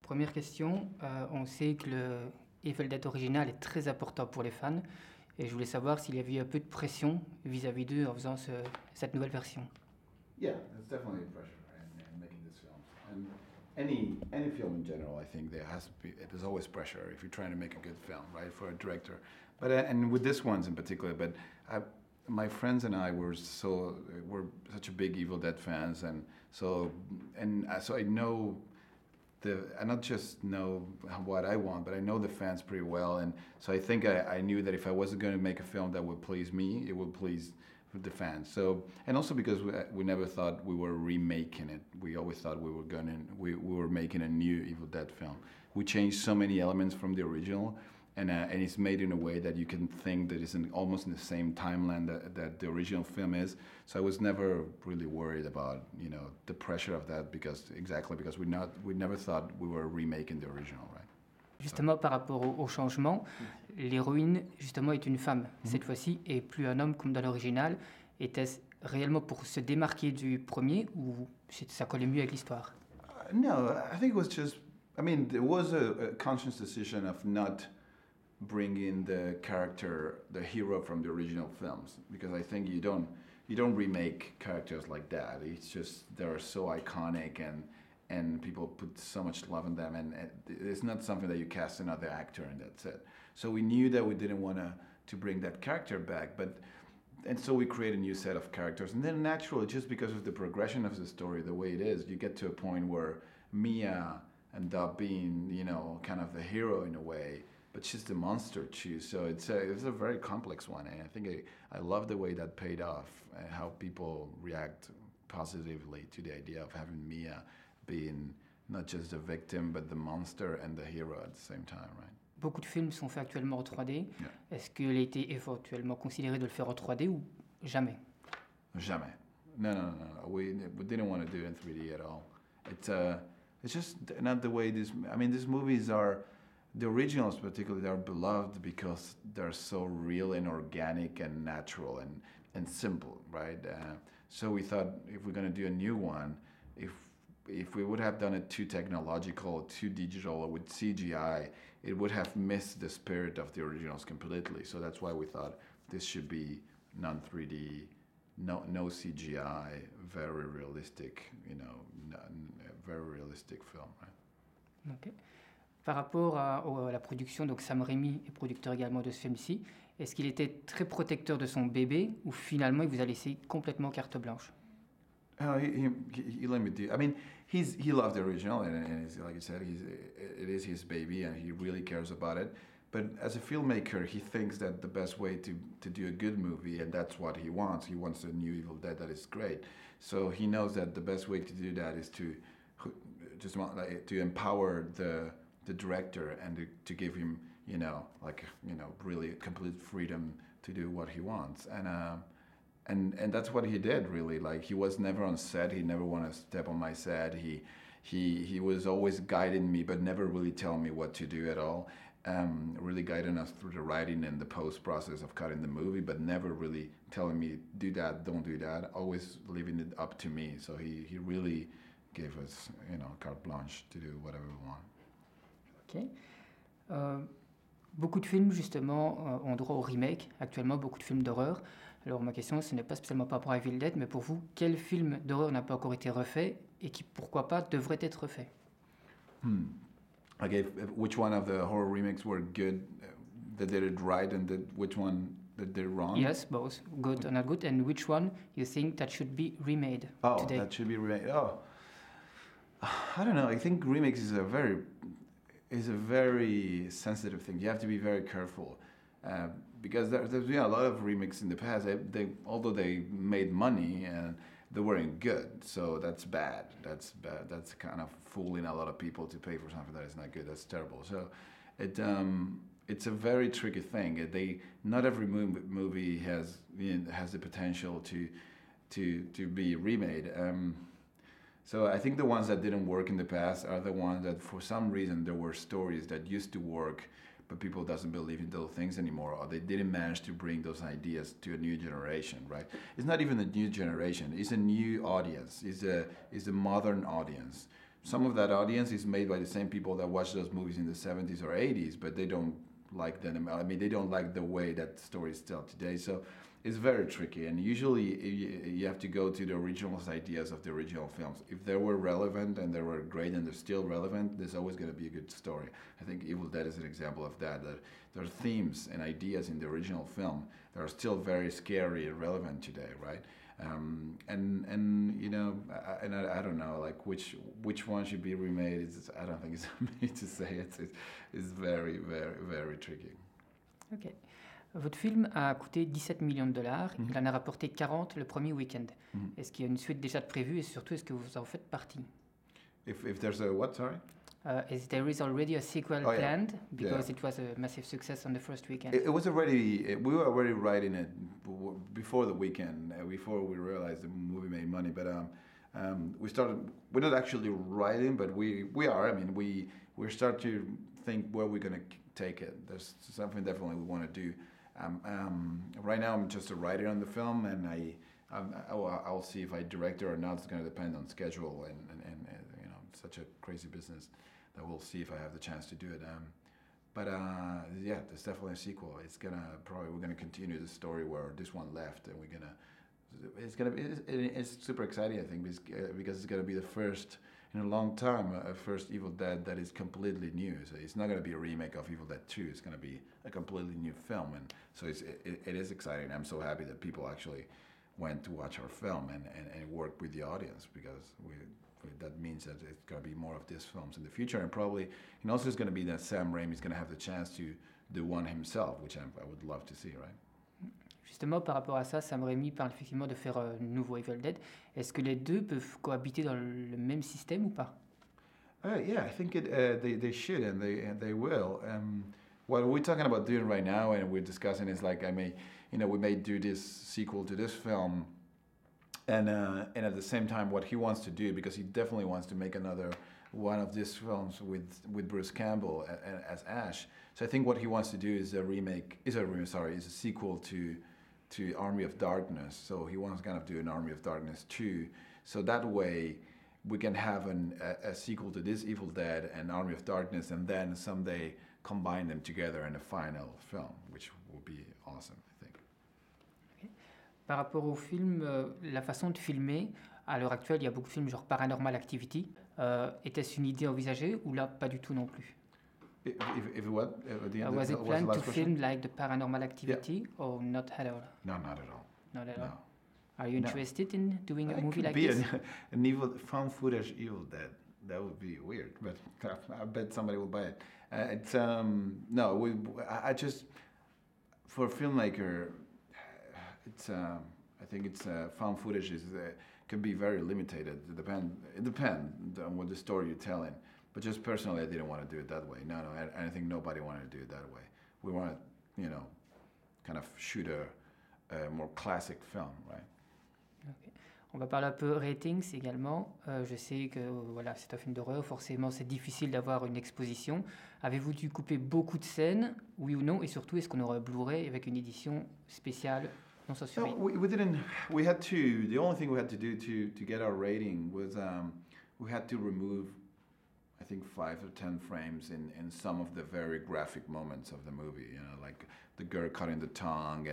Première question, on sait que le Evil Dead original est très important pour les fans et je voulais savoir s'il y avait eu un peu de pression vis-à-vis d'eux en faisant cette nouvelle version. Yeah, there's definitely pressure in making this film. And any film in general, I think there's always pressure if you're trying to make a good film, right, for a director. But and with this ones in particular, but my friends and I were such a big Evil Dead fans, and so I know I not just know what I want, but I know the fans pretty well, and so I think I knew that if I wasn't going to make a film that would please me, it would please the fans. So, and also because we never thought we were remaking it. We always thought we were making a new Evil Dead film. We changed so many elements from the original, and it's made in a way that you can think that it's almost in the same timeline that the original film is. So I was never really worried about the pressure of that because we never thought we were remaking the original, right? Justement, par rapport au changement, l'héroïne, justement, est une femme, cette fois-ci, et plus un homme comme dans l'original. Était-ce réellement pour se démarquer du premier ou ça collait mieux avec l'histoire? No, I think it was just... I mean, there was a conscious decision of not bringing the character, the hero from the original films, because I think you don't remake characters like that. It's just they're so iconic and people put so much love in them, and it's not something that you cast another actor and that's it. So we knew that we didn't want to bring that character back, and so we created a new set of characters. And then naturally, just because of the progression of the story, the way it is, you get to a point where Mia ended up being, kind of the hero in a way, but she's the monster too. So it's a very complex one, and I think I love the way that paid off, and how people react positively to the idea of having Mia being not just the victim, but the monster and the hero at the same time, right? Beaucoup de films sont faits actuellement en 3D. Yeah. Est-ce qu'il a été éventuellement considéré de le faire en 3D ou jamais? Jamais. No. We didn't want to do it in 3D at all. It's just not the way these movies are. The originals particularly are beloved because they're so real and organic and natural and simple, right? So we thought if we're going to do a new one, if we would have done it too technological, too digital, or with CGI, it would have missed the spirit of the originals completely. So that's why we thought this should be non-3D, no CGI, very realistic, very realistic film, right? Okay. Par rapport à la production, donc Sam Raimi est producteur également de ce film-ci, est-ce qu'il était très protecteur de son bébé ou finalement il vous a laissé complètement carte blanche? He let me do. I mean, he loved the original, and like you said, it is his baby, and he really cares about it. But as a filmmaker, he thinks that the best way to do a good movie, and that's what he wants. He wants a new Evil Dead that is great. So he knows that the best way to do that is to empower the director and to give him, really complete freedom to do what he wants. And that's what he did, really. Like, he was never on set. He never wanted to step on my set. He was always guiding me, but never really telling me what to do at all. Really guiding us through the writing and the post process of cutting the movie, but never really telling me, do that, don't do that. Always leaving it up to me. So he really gave us, carte blanche to do whatever we want. Ok. Beaucoup de films, justement, ont droit au remake. Actuellement, beaucoup de films d'horreur. Alors, ma question, ce n'est pas spécialement par rapport à Evil Dead, mais pour vous, quel film d'horreur n'a pas encore été refait et qui, pourquoi pas, devrait être refait? Okay, which one of the horror remakes were good, that did it right, and which one that did it wrong? Yes, both, good or not good. And which one you think that should be remade today? That should be remade. I don't know. I think remakes is a very sensitive thing. You have to be very careful because there's been a lot of remakes in the past. Although they made money and they weren't good, so that's bad. That's bad. That's kind of fooling a lot of people to pay for something that is not good. That's terrible. So it's a very tricky thing. Not every movie has the potential to be remade. So I think the ones that didn't work in the past are the ones that, for some reason, there were stories that used to work, but people doesn't believe in those things anymore, or they didn't manage to bring those ideas to a new generation, right? It's not even a new generation; it's a new audience. It's a modern audience. some of that audience is made by the same people that watched those movies in the 70s or 80s, but they don't like them. I mean, they don't like the way that stories tell today. So it's very tricky. And usually you have to go to the original ideas of the original films. If they were relevant and they were great and they're still relevant, there's always going to be a good story. I think Evil Dead is an example of that. That there are themes and ideas in the original film that are still very scary and relevant today, right? And you know, I don't know, like which one should be remade. I don't think it's me to say. It's very, very, very tricky. Ok. Votre film a coûté 17 millions de dollars. Il en a rapporté 40 le premier week-end. Est-ce qu'il y a une suite déjà de prévue et surtout est-ce que vous en faites partie? If there's a what, sorry? Is there already a sequel planned? Because it was a massive success on the first weekend. It was already, we were already writing it before the weekend, before we realized the movie made money. But we're not actually writing, but we are. I mean, we start to think where we're going to take it. There's something definitely we want to do. Right now, I'm just a writer on the film, and I'll see if I direct it or not. It's going to depend on schedule and you know, such a crazy business that we'll see if I have the chance to do it. But yeah, there's definitely a sequel. We're gonna continue the story where this one left, and it's super exciting, I think, because it's gonna be the first in a long time, a first Evil Dead that is completely new. So it's not gonna be a remake of Evil Dead 2. It's gonna be a completely new film, and so it is exciting. I'm so happy that people actually went to watch our film and worked with the audience, because that means that it's going to be more of these films in the future, and probably, and also it's going to be that Sam Raimi is going to have the chance to do one himself, which I would love to see, right? Justement, par rapport à ça, Sam Raimi parle effectivement de faire un nouveau Evil Dead. Est-ce que les deux peuvent cohabiter dans le même système ou pas? Yeah, I think they should, and they will. What we're talking about doing right now, and we're discussing, is like we may do this sequel to this film. And at the same time, what he wants to do, because he definitely wants to make another one of these films with Bruce Campbell as Ash. So I think what he wants to do is a sequel to Army of Darkness. So he wants to kind of do an Army of Darkness 2. So that way we can have a sequel to this Evil Dead and Army of Darkness, and then someday combine them together in a final film, which would be awesome, I think. Par rapport au film, la façon de filmer, à l'heure actuelle, il y a beaucoup de films genre Paranormal Activity. Était-ce une idée envisagée ou là, pas du tout non plus? If what? Was it planned to film like the Paranormal Activity or not at all? No, not at all. Not at all. No. Are you interested in doing a movie like be this? An evil found footage Evil Dead. That would be weird, but I bet somebody will buy it. I just, for a filmmaker, I think it's found footage can be very limited. It depends on what the story you're telling. But just personally, I didn't want to do it that way. No, I think nobody wanted to do it that way. We want to, kind of shoot a more classic film, right? Okay. On va parler un peu ratings également. Je sais que voilà, c'est un film d'horreur, forcément c'est difficile d'avoir une exposition. Avez-vous dû couper beaucoup de scènes, oui ou non? Et surtout, est-ce qu'on aura un Blu-ray avec une édition spéciale? Non, ça suffit. No, we didn't. We had to. The only thing we had to do to get our rating was we had to remove, I think, 5 or 10 frames in some of the very graphic moments of the movie. Like the girl cutting the tongue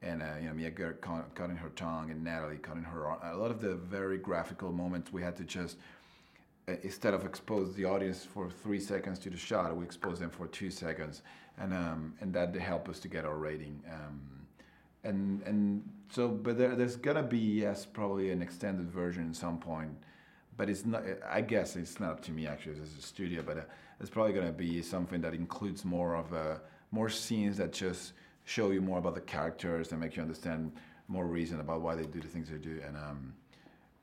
and Mia Girl cutting her tongue and Natalie cutting her arm. A lot of the very graphical moments we had to just, instead of expose the audience for 3 seconds to the shot, we expose them for 2 seconds, and that helped us to get our rating. But there's gonna be, yes, probably an extended version at some point, but it's not. I guess it's not up to me actually as a studio, but it's probably gonna be something that includes more scenes that just show you more about the characters and make you understand more reason about why they do the things they do,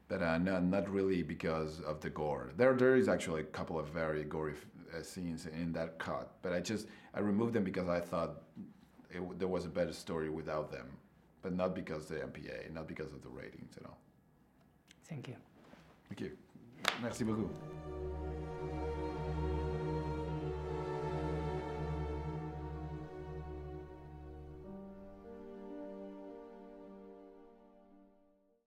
but not really because of the gore. There is actually a couple of very gory scenes in that cut, but I removed them because I thought there was a better story without them, but not because of the MPA, not because of the ratings, Thank you. Thank you. Merci beaucoup.